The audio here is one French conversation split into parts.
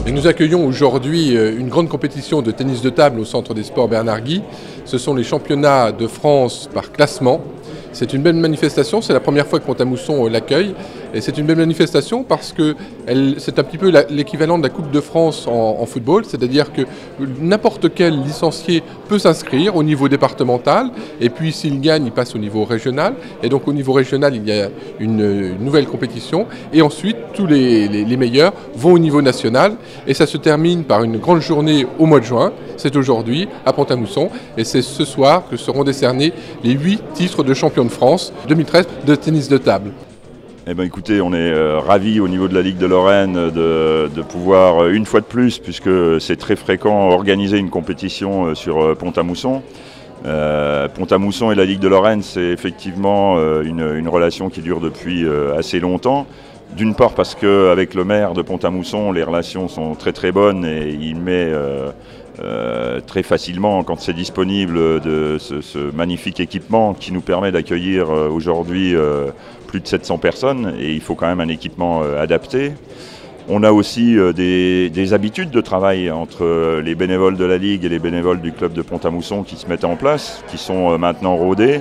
Nous accueillons aujourd'hui une grande compétition de tennis de table au Centre des Sports Bernard Guy. Ce sont les championnats de France par classement. C'est une belle manifestation, c'est la première fois que Pont-à-Mousson l'accueille. Et c'est une belle manifestation parce que c'est un petit peu l'équivalent de la Coupe de France en football, c'est-à-dire que n'importe quel licencié peut s'inscrire au niveau départemental, et puis s'il gagne, il passe au niveau régional. Et donc au niveau régional, il y a une nouvelle compétition, et ensuite tous les meilleurs vont au niveau national, et ça se termine par une grande journée au mois de juin. C'est aujourd'hui à Pont-à-Mousson, et c'est ce soir que seront décernés les 8 titres de champion de France 2013 de tennis de table. Eh bien, écoutez, on est ravis au niveau de la Ligue de Lorraine de pouvoir, une fois de plus, puisque c'est très fréquent, organiser une compétition sur Pont-à-Mousson. Pont-à-Mousson et la Ligue de Lorraine, c'est effectivement une relation qui dure depuis assez longtemps. D'une part parce qu'avec le maire de Pont-à-Mousson, les relations sont très très bonnes et il met très facilement, quand c'est disponible, de ce magnifique équipement qui nous permet d'accueillir aujourd'hui plus de 700 personnes, et il faut quand même un équipement adapté. On a aussi des habitudes de travail entre les bénévoles de la Ligue et les bénévoles du club de Pont-à-Mousson qui se mettent en place, qui sont maintenant rodés.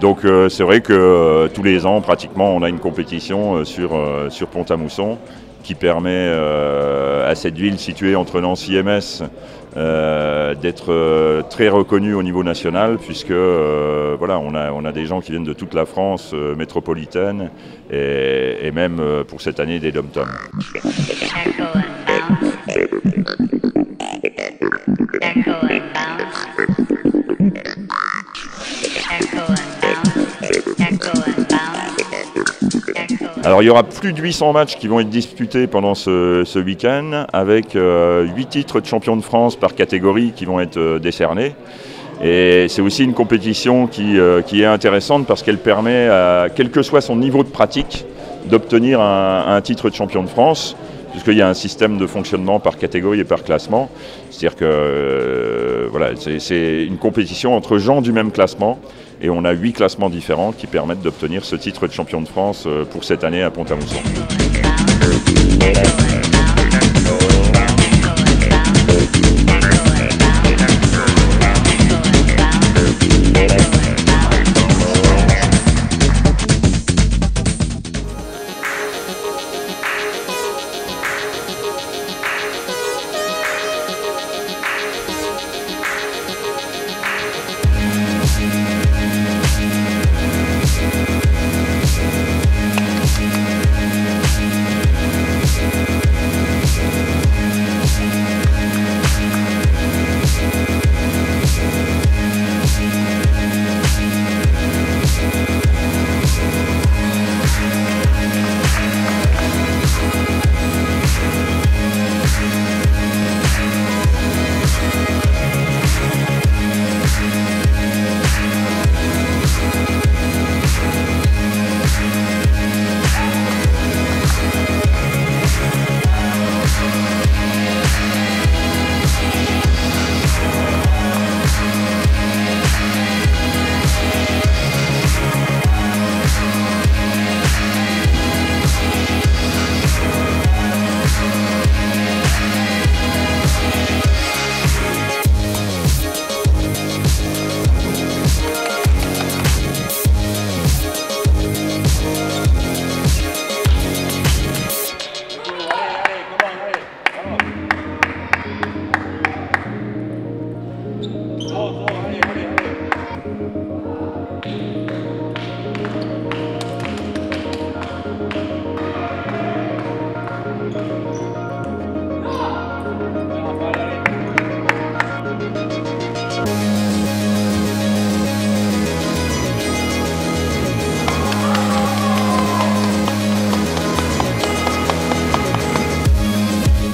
Donc c'est vrai que tous les ans, pratiquement, on a une compétition sur Pont-à-Mousson qui permet à cette ville située entre Nancy et Metz d'être très reconnue au niveau national, puisque voilà, on a des gens qui viennent de toute la France métropolitaine et même pour cette année des dom-toms. Alors il y aura plus de 800 matchs qui vont être disputés pendant ce week-end, avec 8 titres de champion de France par catégorie qui vont être décernés. Et c'est aussi une compétition qui est intéressante parce qu'elle permet, quel que soit son niveau de pratique, d'obtenir un titre de champion de France, puisqu'il y a un système de fonctionnement par catégorie et par classement. C'est-à-dire que voilà, c'est une compétition entre gens du même classement. Et on a 8 classements différents qui permettent d'obtenir ce titre de champion de France pour cette année à Pont-à-Mousson.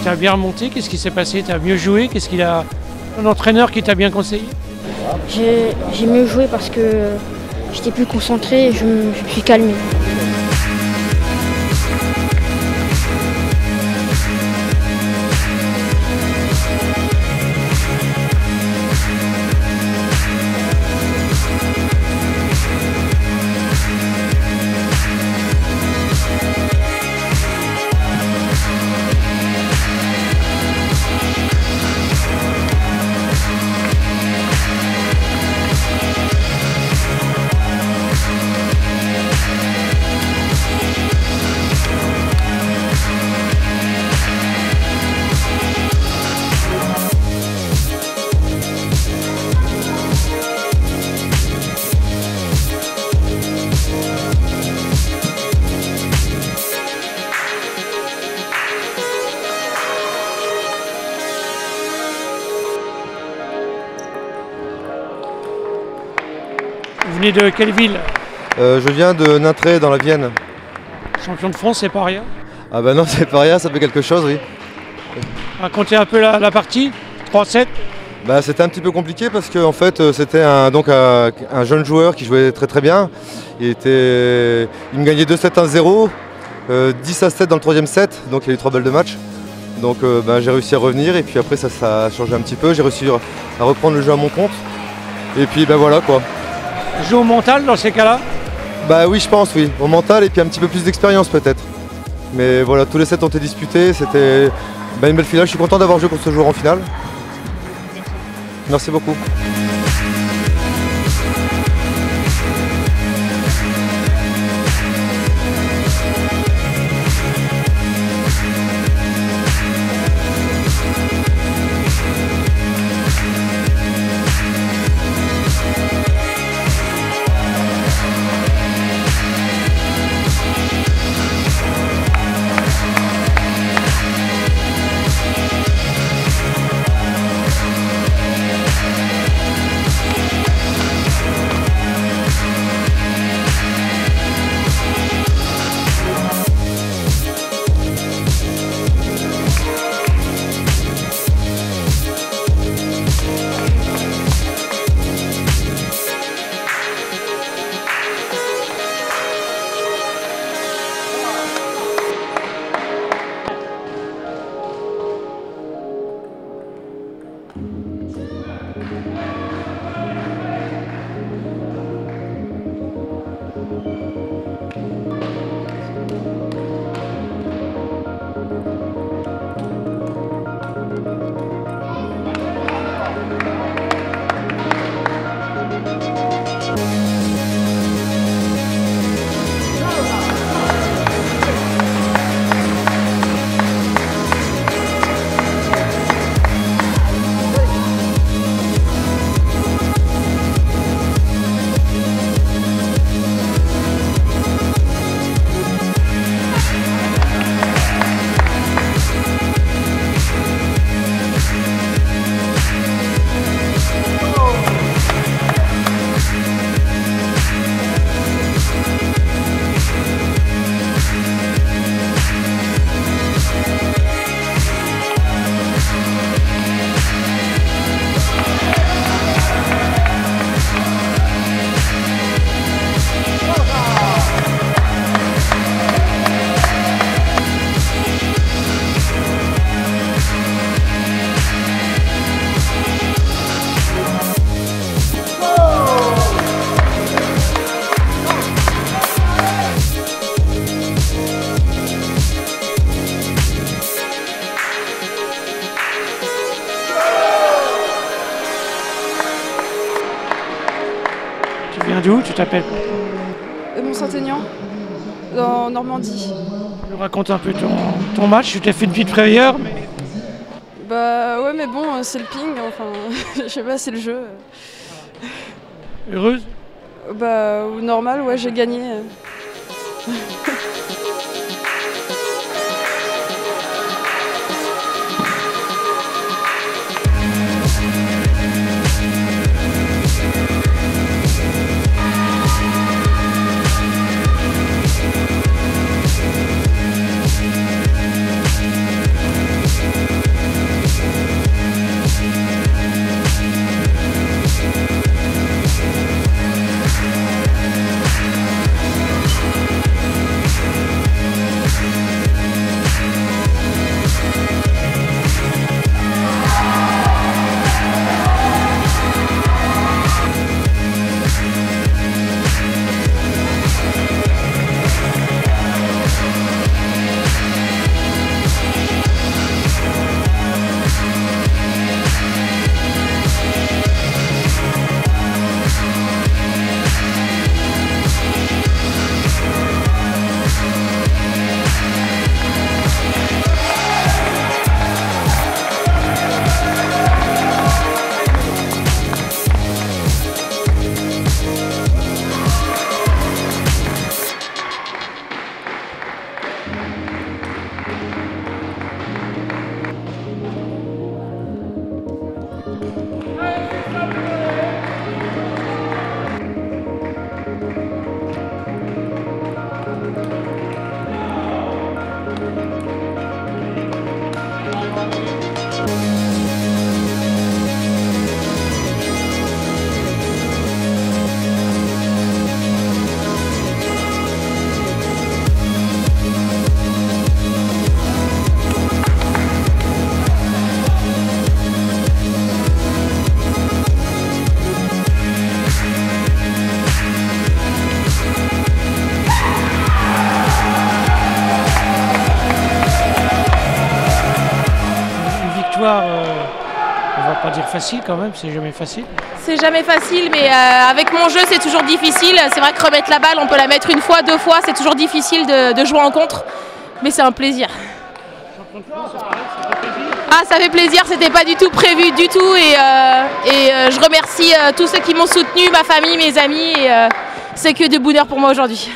tu as bien remonté. Qu'est-ce qui s'est passé? Tu as mieux joué? Qu'est-ce qu'il a... Un entraîneur qui t'a bien conseillé? J'ai mieux joué parce que j'étais plus concentré et je me suis calmé. Vous venez de quelle ville? Je viens de Nintré dans la Vienne. Champion de France, c'est pas rien. Ah bah non, c'est pas rien, ça fait quelque chose, oui. Racontez un peu la partie, 3-7. Bah, c'était un petit peu compliqué parce que en fait, c'était un jeune joueur qui jouait très très bien. Il me gagnait 2-7-1-0, 10-7 dans le troisième set, donc il y a eu 3 balles de match. Donc j'ai réussi à revenir et puis après ça a changé un petit peu. J'ai réussi à reprendre le jeu à mon compte. Et puis voilà quoi. Joue au mental dans ces cas-là? Bah oui, je pense, oui. Au mental et puis un petit peu plus d'expérience peut-être. Mais voilà, tous les sets ont été disputés. C'était une belle finale. Je suis content d'avoir joué contre ce joueur en finale. Merci beaucoup. Tu viens d'où? Tu t'appelles? Mont-Saint-Aignan, en Normandie. Tu nous racontes un peu ton match. Tu t'es fait une petite frayeur, mais... Bah ouais, mais bon, c'est le ping, enfin, je sais pas, c'est le jeu. Heureuse? Bah, ou normal, ouais, j'ai gagné. victoire, on va pas dire facile quand même, c'est jamais facile. C'est jamais facile, mais avec mon jeu, c'est toujours difficile. C'est vrai que remettre la balle, on peut la mettre une fois, 2 fois, c'est toujours difficile de jouer en contre. Mais c'est un plaisir. Ah, ça fait plaisir, c'était pas du tout prévu du tout. Et je remercie tous ceux qui m'ont soutenu, ma famille, mes amis. Et c'est que de bonheur pour moi aujourd'hui.